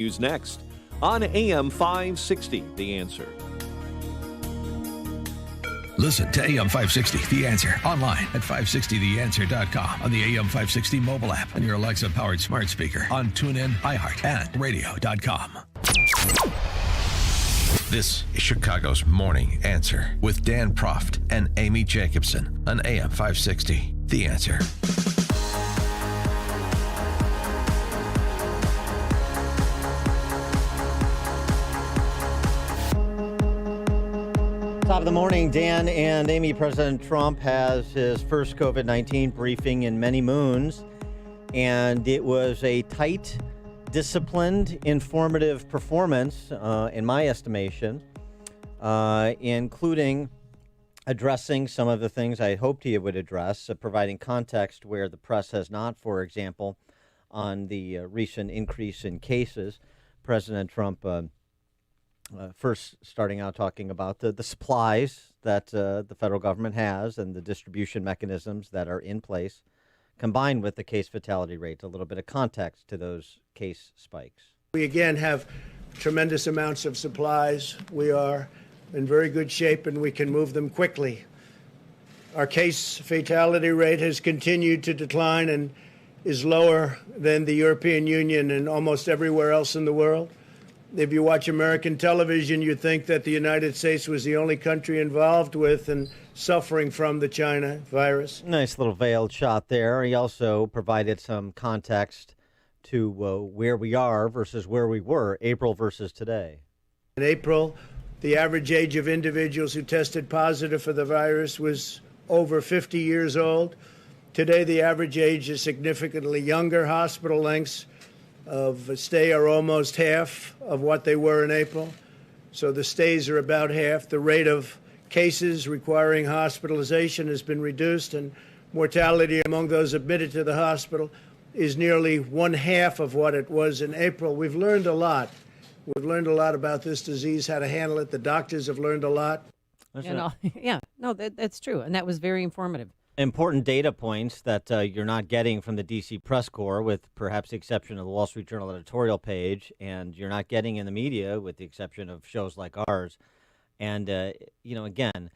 News next on AM 560, The Answer. Listen to AM 560, The Answer, online at 560theanswer.com, on the AM 560 mobile app, on your Alexa-powered smart speaker, on TuneIn, iHeart, and radio.com. This is Chicago's Morning Answer with Dan Proft and Amy Jacobson on AM 560, The Answer. Top of the morning, Dan and Amy. President Trump has his first COVID-19 briefing in many moons, and it was a tight, disciplined, informative performance, in my estimation, including addressing some of the things I hoped he would address, providing context where the press has not, for example, on the recent increase in cases. President Trump first starting out talking about the supplies that the federal government has and the distribution mechanisms that are in place, combined with the case fatality rate, a little bit of context to those case spikes. We again have tremendous amounts of supplies. We are in very good shape and we can move them quickly. Our case fatality rate has continued to decline and is lower than the European Union and almost everywhere else in the world. If you watch American television, you think that the United States was the only country involved with and suffering from the China virus. Nice little veiled shot there. He also provided some context to where we are versus where we were, April versus today. In April, the average age of individuals who tested positive for the virus was over 50 years old. Today, the average age is significantly younger. Hospital lengths of stay are almost half of what they were in April. So the stays are about half. The rate of cases requiring hospitalization has been reduced, and mortality among those admitted to the hospital is nearly one half of what it was in April. We've learned a lot. We've learned a lot about this disease, how to handle it. The doctors have learned a lot. That's true. And that was very informative. Important data points that you're not getting from the D.C. press corps, with perhaps the exception of the Wall Street Journal editorial page, and you're not getting in the media with the exception of shows like ours. And, again...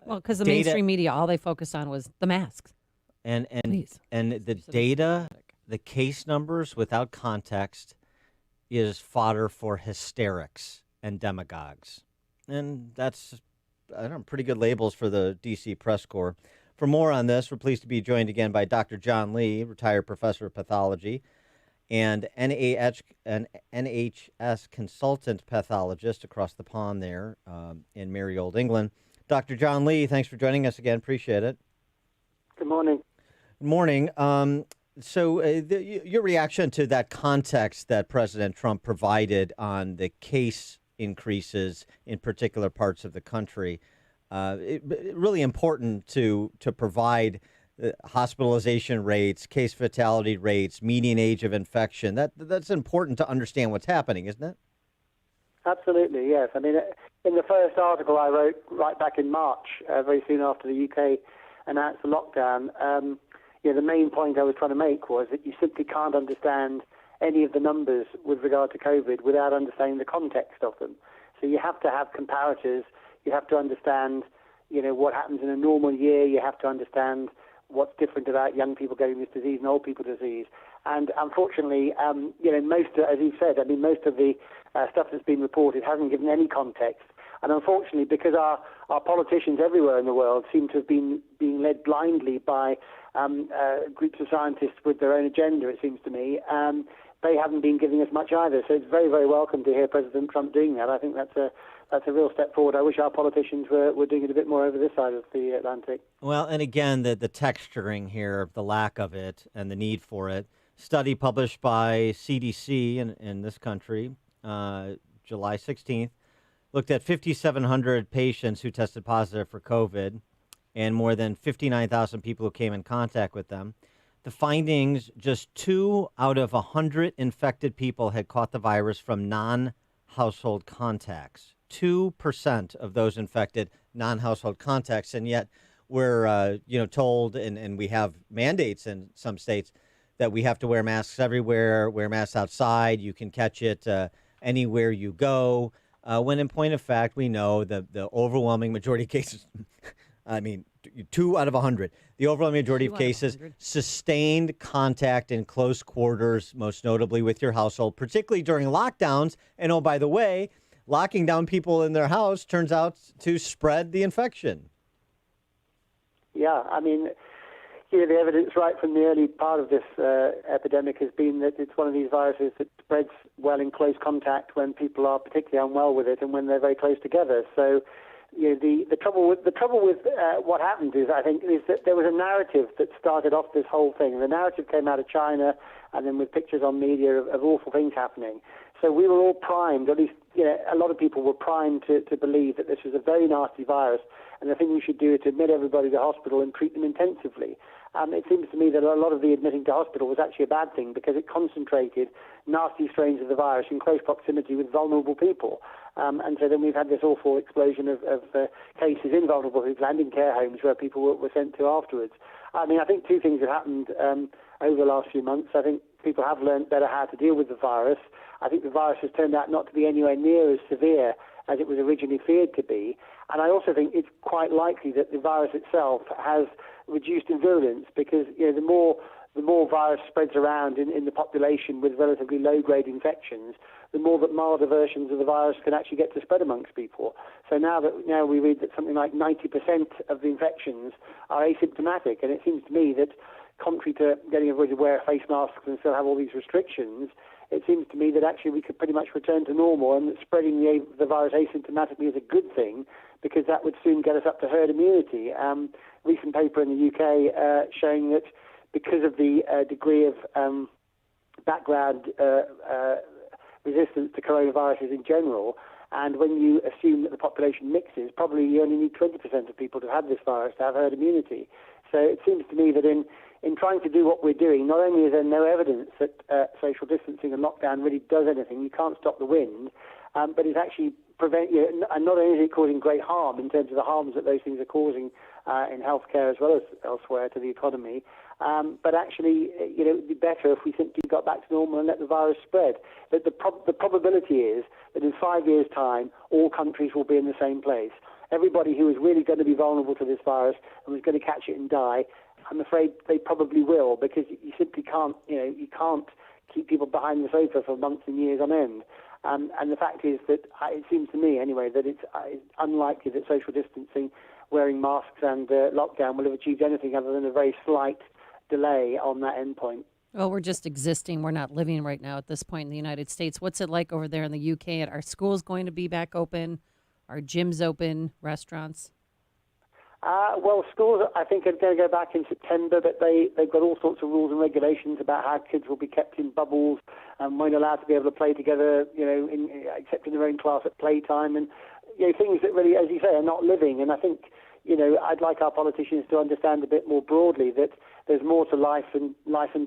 Well, because the mainstream media, all they focused on was the masks. And the data, the case numbers without context is fodder for hysterics and demagogues. And that's, pretty good labels for the D.C. press corps. For more on this, we're pleased to be joined again by Dr. John Lee, retired professor of pathology and NHS consultant pathologist across the pond there in merry old England. Dr. John Lee, thanks for joining us again. Appreciate it. Good morning. Good morning. Your reaction to that context that President Trump provided on the case increases in particular parts of the country. Really important to provide hospitalization rates, case fatality rates, median age of infection. That's important to understand what's happening, isn't it? Absolutely, yes. I mean, in the first article I wrote right back in March, very soon after the UK announced the lockdown, the main point I was trying to make was that you simply can't understand any of the numbers with regard to COVID without understanding the context of them. So you have to have comparators. You have to understand, what happens in a normal year. You have to understand what's different about young people getting this disease and old people disease. And unfortunately, most, as you said, most of the stuff that's been reported hasn't given any context. And unfortunately, because our politicians everywhere in the world seem to have been being led blindly by groups of scientists with their own agenda, it seems to me, they haven't been giving us much either. So it's very, very welcome to hear President Trump doing that. I think that's a real step forward. I wish our politicians were doing it a bit more over this side of the Atlantic. Well, and again, the texturing here, the lack of it and the need for it. Study published by CDC in this country, July 16th, looked at 5,700 patients who tested positive for COVID and more than 59,000 people who came in contact with them. The findings, just 2 out of 100 infected people had caught the virus from non-household contacts. 2% of those infected non-household contacts, and yet we're told, and we have mandates in some states that we have to wear masks everywhere, wear masks outside. You can catch it anywhere you go. When in point of fact, we know the overwhelming majority of cases, I mean, 2 out of 100, the overwhelming majority of cases, sustained contact in close quarters, most notably with your household, particularly during lockdowns. And oh, by the way, locking down people in their house turns out to spread the infection. Yeah, I mean, the evidence right from the early part of this epidemic has been that it's one of these viruses that spreads well in close contact when people are particularly unwell with it and when they're very close together. So, the trouble with what happened is, I think, is that there was a narrative that started off this whole thing. The narrative came out of China, and then with pictures on media of awful things happening. So we were all primed, at least a lot of people were primed to believe that this was a very nasty virus, and the thing we should do is to admit everybody to hospital and treat them intensively. It seems to me that a lot of the admitting to hospital was actually a bad thing because it concentrated nasty strains of the virus in close proximity with vulnerable people. And so then we've had this awful explosion of cases in vulnerable people and in care homes where people were sent to afterwards. I mean, I think two things have happened over the last few months. I think people have learned better how to deal with the virus. I think the virus has turned out not to be anywhere near as severe as it was originally feared to be. And I also think it's quite likely that the virus itself has reduced in virulence because the more virus spreads around in the population with relatively low-grade infections, the more that milder versions of the virus can actually get to spread amongst people. So now we read that something like 90% of the infections are asymptomatic, and it seems to me that, contrary to getting everybody to wear face masks and still have all these restrictions, it seems to me that actually we could pretty much return to normal, and that spreading the virus asymptomatically is a good thing because that would soon get us up to herd immunity. Recent paper in the UK showing that because of the degree of background resistance to coronaviruses in general, and when you assume that the population mixes, probably you only need 20% of people to have this virus to have herd immunity. So it seems to me that in trying to do what we're doing, not only is there no evidence that social distancing and lockdown really does anything, you can't stop the wind, but it's actually and not only is it causing great harm in terms of the harms that those things are causing in healthcare as well as elsewhere to the economy, but actually, it would be better if we simply got back to normal and let the virus spread. That the probability is that in 5 years' time, all countries will be in the same place. Everybody who is really going to be vulnerable to this virus and was going to catch it and die, I'm afraid they probably will, because you simply can't, you can't keep people behind the sofa for months and years on end. And the fact is that it seems to me, anyway, that it's unlikely that social distancing, wearing masks and lockdown will have achieved anything other than a very slight delay on that endpoint. Well, we're just existing. We're not living right now at this point in the United States. What's it like over there in the UK? Are schools going to be back open? Are gyms open? Restaurants? Well, schools, I think, are going to go back in September, but they've got all sorts of rules and regulations about how kids will be kept in bubbles and won't allowed to be able to play together, except in their own class at playtime, and things that really, as you say, are not living. And I think, I'd like our politicians to understand a bit more broadly that there's more to life and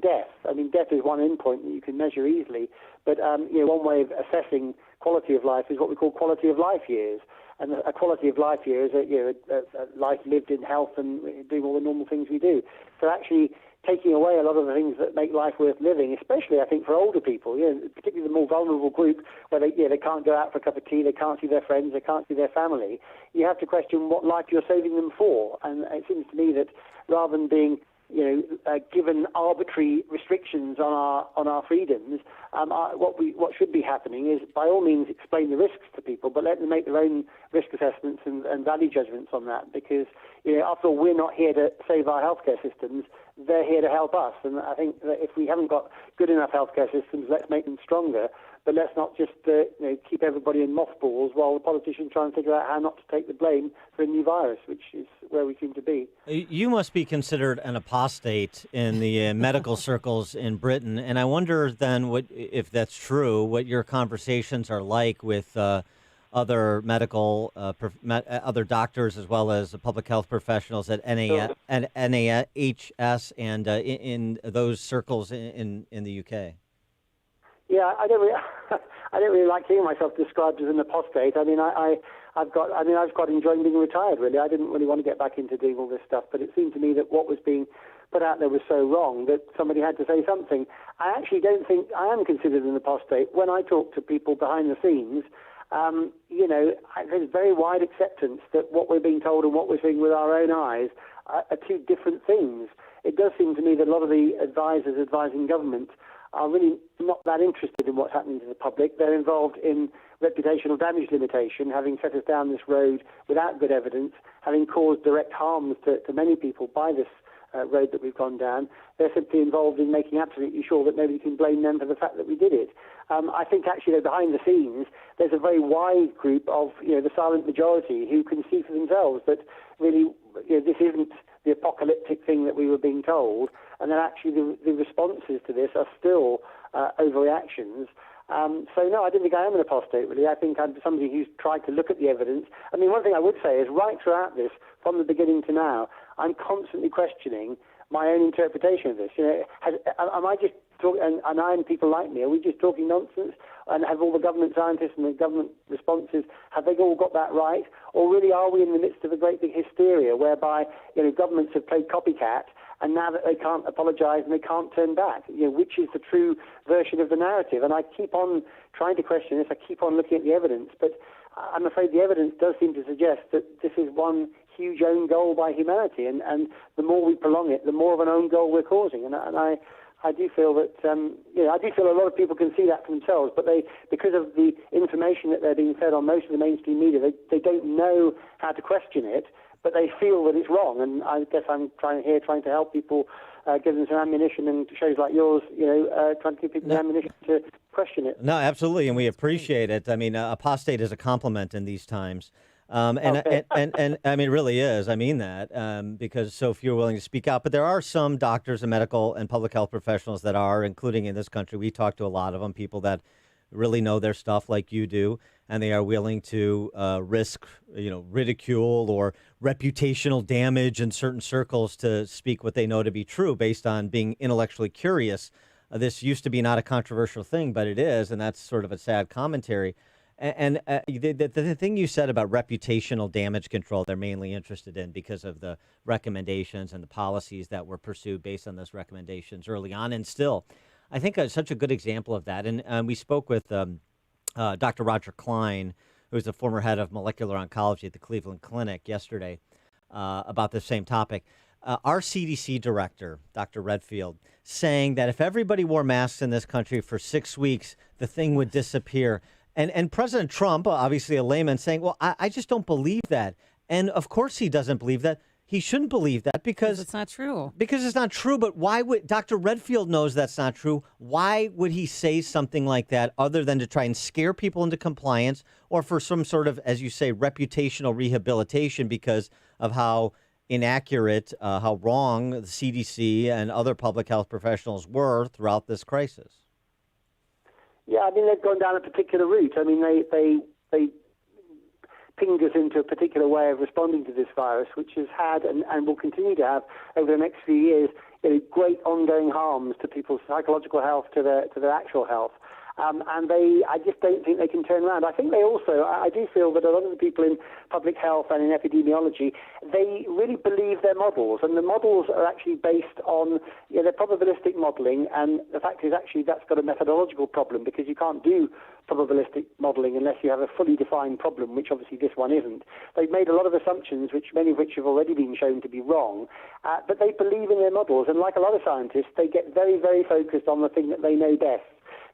death. I mean, death is one endpoint that you can measure easily, but one way of assessing quality of life is what we call quality of life years. And a quality of life year is a life lived in health and doing all the normal things we do. So actually taking away a lot of the things that make life worth living, especially I think for older people, particularly the more vulnerable group where they can't go out for a cup of tea, they can't see their friends, they can't see their family. You have to question what life you're saving them for. And it seems to me that rather than being given arbitrary restrictions on our freedoms, what should be happening is, by all means, explain the risks to people, but let them make their own risk assessments and value judgments on that. Because after all, we're not here to save our healthcare systems; they're here to help us. And I think that if we haven't got good enough healthcare systems, let's make them stronger. But let's not just keep everybody in mothballs while the politicians try and figure out how not to take the blame for a new virus, which is where we seem to be. You must be considered an apostate in the medical circles in Britain, and I wonder then, if that's true, what your conversations are like with other medical, other doctors as well as public health professionals at NHS and in those circles in the UK. Yeah, I don't really like hearing myself described as an apostate. I mean, I've got enjoying being retired. Really, I didn't really want to get back into doing all this stuff, but it seemed to me that what was being put out there was so wrong that somebody had to say something. I actually don't think I am considered an apostate. When I talk to people behind the scenes, there's very wide acceptance that what we're being told and what we're seeing with our own eyes are two different things. It does seem to me that a lot of the advisors advising government are really not that interested in what's happening to the public. They're involved in reputational damage limitation, having set us down this road without good evidence, having caused direct harms to many people by this road that we've gone down. They're simply involved in making absolutely sure that nobody can blame them for the fact that we did it. I think actually behind the scenes, there's a very wide group of, the silent majority who can see for themselves that really this isn't the apocalyptic thing that we were being told, and that actually the responses to this are still overreactions. So no, I don't think I am an apostate, really. I think I'm somebody who's tried to look at the evidence. I mean, one thing I would say is right throughout this, from the beginning to now, I'm constantly questioning my own interpretation of this. Am I just talking, and I and people like me, are we just talking nonsense? And have all the government scientists and the government responses, have they all got that right? Or really are we in the midst of a great big hysteria whereby, governments have played copycat, and now that they can't apologise and they can't turn back, which is the true version of the narrative? And I keep on trying to question this. I keep on looking at the evidence, but I'm afraid the evidence does seem to suggest that this is one huge own goal by humanity, and the more we prolong it, the more of an own goal we're causing. And I do feel that I do feel a lot of people can see that for themselves, but because of the information that they're being fed on most of the mainstream media, they don't know how to question it, but they feel that it's wrong. And I guess I'm trying to help people, give them some ammunition, and shows like yours, trying to give people the ammunition to question it. No, absolutely, and we appreciate it. I mean, apostate is a compliment in these times. And I mean, it really is. I mean that because so few are willing to speak out. But there are some doctors and medical and public health professionals that are, including in this country. We talk to a lot of them, people that really know their stuff like you do, and they are willing to risk, ridicule or reputational damage in certain circles to speak what they know to be true based on being intellectually curious. This used to be not a controversial thing, but it is, and that's sort of a sad commentary. And the thing you said about reputational damage control, they're mainly interested in because of the recommendations and the policies that were pursued based on those recommendations early on. And still, I think such a good example of that. And we spoke with Dr. Roger Klein, who's the former head of molecular oncology at the Cleveland Clinic yesterday about the same topic. Our CDC director, Dr. Redfield, saying that if everybody wore masks in this country for 6 weeks, the thing would disappear. And President Trump, obviously a layman, saying, well, I just don't believe that. And of course he doesn't believe that. He shouldn't believe that because it's not true. Because it's not true. But why would Dr. Redfield knows that's not true? Why would he say something like that other than to try and scare people into compliance or for some sort of, as you say, reputational rehabilitation because of how inaccurate, how wrong the CDC and other public health professionals were throughout this crisis? Yeah, I mean, they've gone down a particular route. I mean, they pinged us into a particular way of responding to this virus, which has had and will continue to have over the next few years great ongoing harms to people's psychological health, to their actual health. And I just don't think they can turn around. I think I do feel that a lot of the people in public health and in epidemiology, they really believe their models, and the models are actually based on their probabilistic modelling, and the fact is actually that's got a methodological problem because you can't do probabilistic modelling unless you have a fully defined problem, which obviously this one isn't. They've made a lot of assumptions, many of which have already been shown to be wrong, but they believe in their models, and like a lot of scientists, they get very, very focused on the thing that they know best.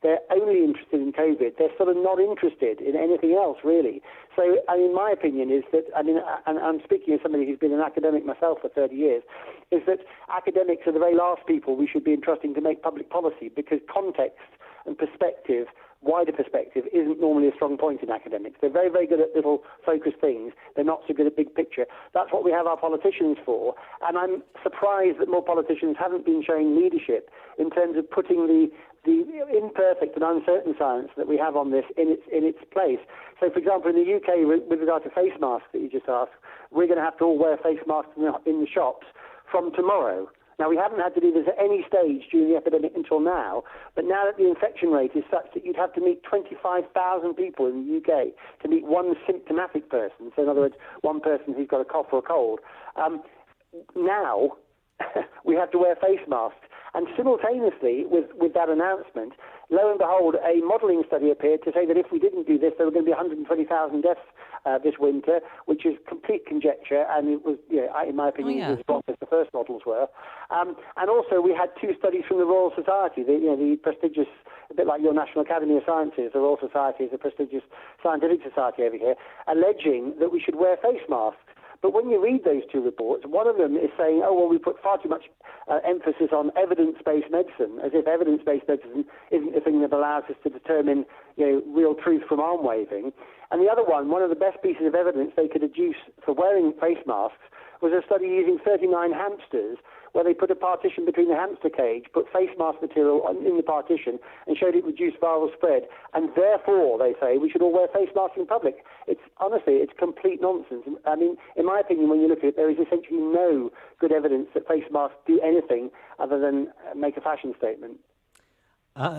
They're only interested in COVID. They're sort of not interested in anything else, really. So, I mean, my opinion is that, and I'm speaking as somebody who's been an academic myself for 30 years, is that academics are the very last people we should be entrusting to make public policy because context and perspective, wider perspective, isn't normally a strong point in academics. They're very, very good at little focused things. They're not so good at big picture. That's what we have our politicians for. And I'm surprised that more politicians haven't been showing leadership in terms of putting the imperfect and uncertain science that we have on this in its place. So, for example, in the UK, with regard to face masks that you just asked, we're going to have to all wear face masks in the shops from tomorrow. Now, we haven't had to do this at any stage during the epidemic until now, but now that the infection rate is such that you'd have to meet 25,000 people in the UK to meet one symptomatic person, so in other words, one person who's got a cough or a cold, now we have to wear face masks. And simultaneously with that announcement, lo and behold, a modelling study appeared to say that if we didn't do this, there were going to be 120,000 deaths this winter, which is complete conjecture, and it was, in my opinion, it was as wrong as the first models were. And also, we had 2 studies from the Royal Society, the prestigious, a bit like your National Academy of Sciences. The Royal Society is a prestigious scientific society over here, alleging that we should wear face masks. But when you read those 2 reports, one of them is saying, we put far too much emphasis on evidence-based medicine, as if evidence-based medicine isn't the thing that allows us to determine, real truth from arm-waving. And the other one of the best pieces of evidence they could adduce for wearing face masks was a study using 39 hamsters, where they put a partition between the hamster cage, put face mask material in the partition, and showed it reduced viral spread. And therefore, they say, we should all wear face masks in public. It's complete nonsense. I mean, in my opinion, when you look at it, there is essentially no good evidence that face masks do anything other than make a fashion statement.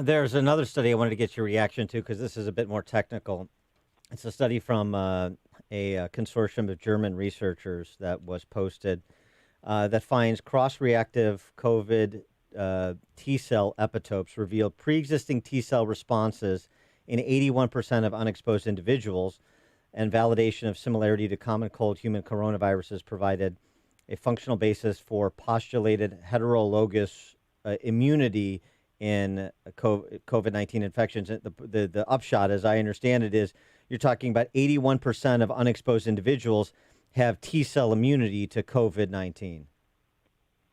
There's another study I wanted to get your reaction to, because this is a bit more technical. It's a study from a consortium of German researchers that was posted that finds cross-reactive COVID T-cell epitopes revealed pre-existing T-cell responses in 81% of unexposed individuals, and validation of similarity to common cold human coronaviruses provided a functional basis for postulated heterologous immunity in COVID-19 infections. The upshot, as I understand it, is you're talking about 81% of unexposed individuals have T-cell immunity to COVID-19.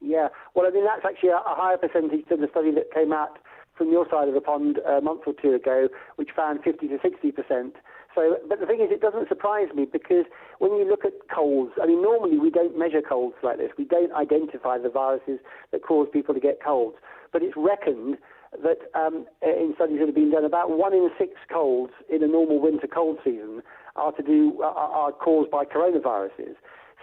Yeah, well, I mean, that's actually a higher percentage than the study that came out from your side of the pond a month or 2 ago, which found 50 to 60%. So, but the thing is, it doesn't surprise me, because when you look at colds, I mean, normally we don't measure colds like this. We don't identify the viruses that cause people to get colds. But it's reckoned that in studies that have been done, about 1 in 6 colds in a normal winter cold season are caused by coronaviruses.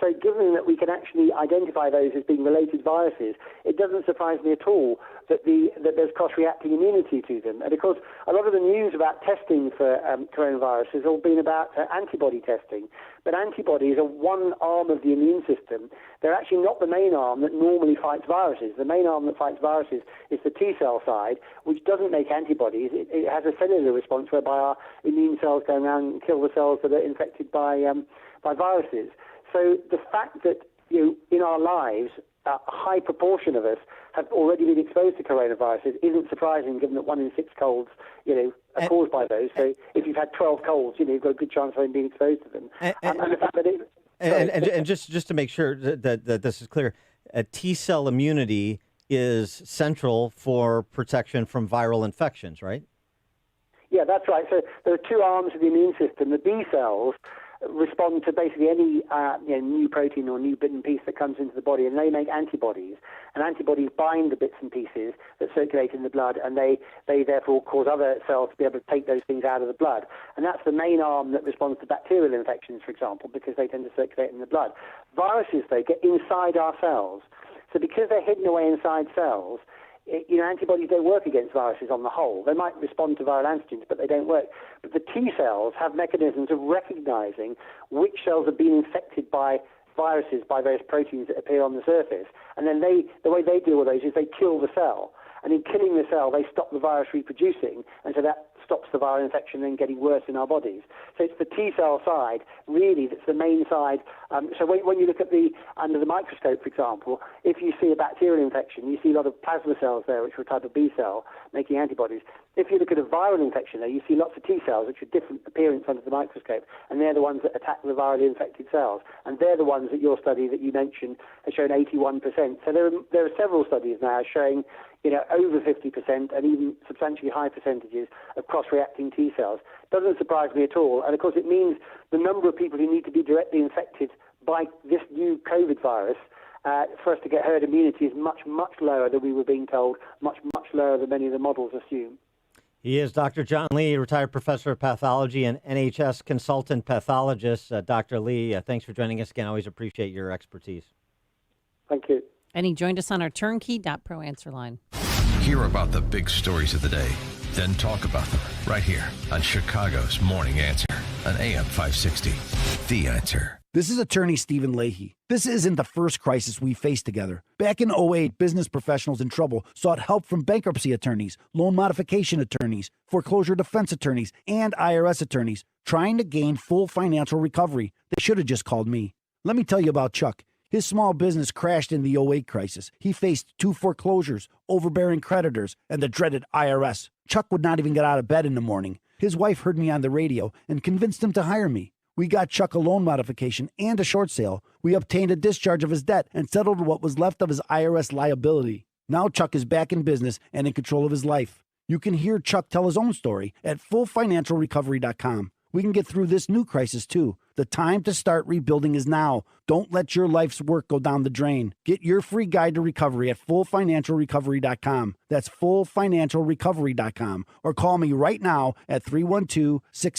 So given that we can actually identify those as being related viruses, it doesn't surprise me at all that there's cross-reacting immunity to them. And of course, a lot of the news about testing for coronavirus has all been about antibody testing. But antibodies are one arm of the immune system. They're actually not the main arm that normally fights viruses. The main arm that fights viruses is the T-cell side, which doesn't make antibodies. It has a cellular response whereby our immune cells go around and kill the cells that are infected by viruses. So the fact that in our lives, a high proportion of us have already been exposed to coronaviruses isn't surprising, given that 1 in 6 colds, are caused by those. So if you've had 12 colds, you've got a good chance of being exposed to them. And the fact that and just to make sure that this is clear, T-cell immunity is central for protection from viral infections, right? Yeah, that's right. So there are 2 arms of the immune system. The B cells respond to basically any new protein or new bit and piece that comes into the body, and they make antibodies. And antibodies bind the bits and pieces that circulate in the blood, and they therefore cause other cells to be able to take those things out of the blood. And that's the main arm that responds to bacterial infections, for example, because they tend to circulate in the blood. Viruses, they get inside our cells. So because they're hidden away inside cells, antibodies don't work against viruses on the whole. They might respond to viral antigens, but they don't work. But the T cells have mechanisms of recognizing which cells have been infected by viruses, by various proteins that appear on the surface. And then the way they deal with those is they kill the cell. And in killing the cell, they stop the virus reproducing. And so that stops the viral infection then getting worse in our bodies. So it's the T-cell side, really, that's the main side. So when you look at under the microscope, for example, if you see a bacterial infection, you see a lot of plasma cells there, which are a type of B cell, making antibodies. If you look at a viral infection there, you see lots of T cells, which are different appearance under the microscope, and they're the ones that attack the virally infected cells. And they're the ones that your study that you mentioned has shown 81%. So there are several studies now showing over 50% and even substantially high percentages of cross-reacting T cells. Doesn't surprise me at all. And of course, it means the number of people who need to be directly infected by this new COVID virus for us to get herd immunity is much, much lower than we were being told, much, much lower than many of the models assume. He is Dr. John Lee, retired professor of pathology and NHS consultant pathologist. Dr. Lee, thanks for joining us again. Always appreciate your expertise. Thank you. And he joined us on our turnkey.pro answer line. Hear about the big stories of the day, then talk about them right here on Chicago's Morning Answer on AM 560. The Answer. This is attorney Stephen Leahy. This isn't the first crisis we faced together. Back in '08, business professionals in trouble sought help from bankruptcy attorneys, loan modification attorneys, foreclosure defense attorneys, and IRS attorneys trying to gain full financial recovery. They should have just called me. Let me tell you about Chuck. His small business crashed in the '08 crisis. He faced 2 foreclosures, overbearing creditors, and the dreaded IRS. Chuck would not even get out of bed in the morning. His wife heard me on the radio and convinced him to hire me. We got Chuck a loan modification and a short sale. We obtained a discharge of his debt and settled what was left of his IRS liability. Now Chuck is back in business and in control of his life. You can hear Chuck tell his own story at fullfinancialrecovery.com. We can get through this new crisis too. The time to start rebuilding is now. Don't let your life's work go down the drain. Get your free guide to recovery at fullfinancialrecovery.com. That's fullfinancialrecovery.com. Or call me right now at 312-66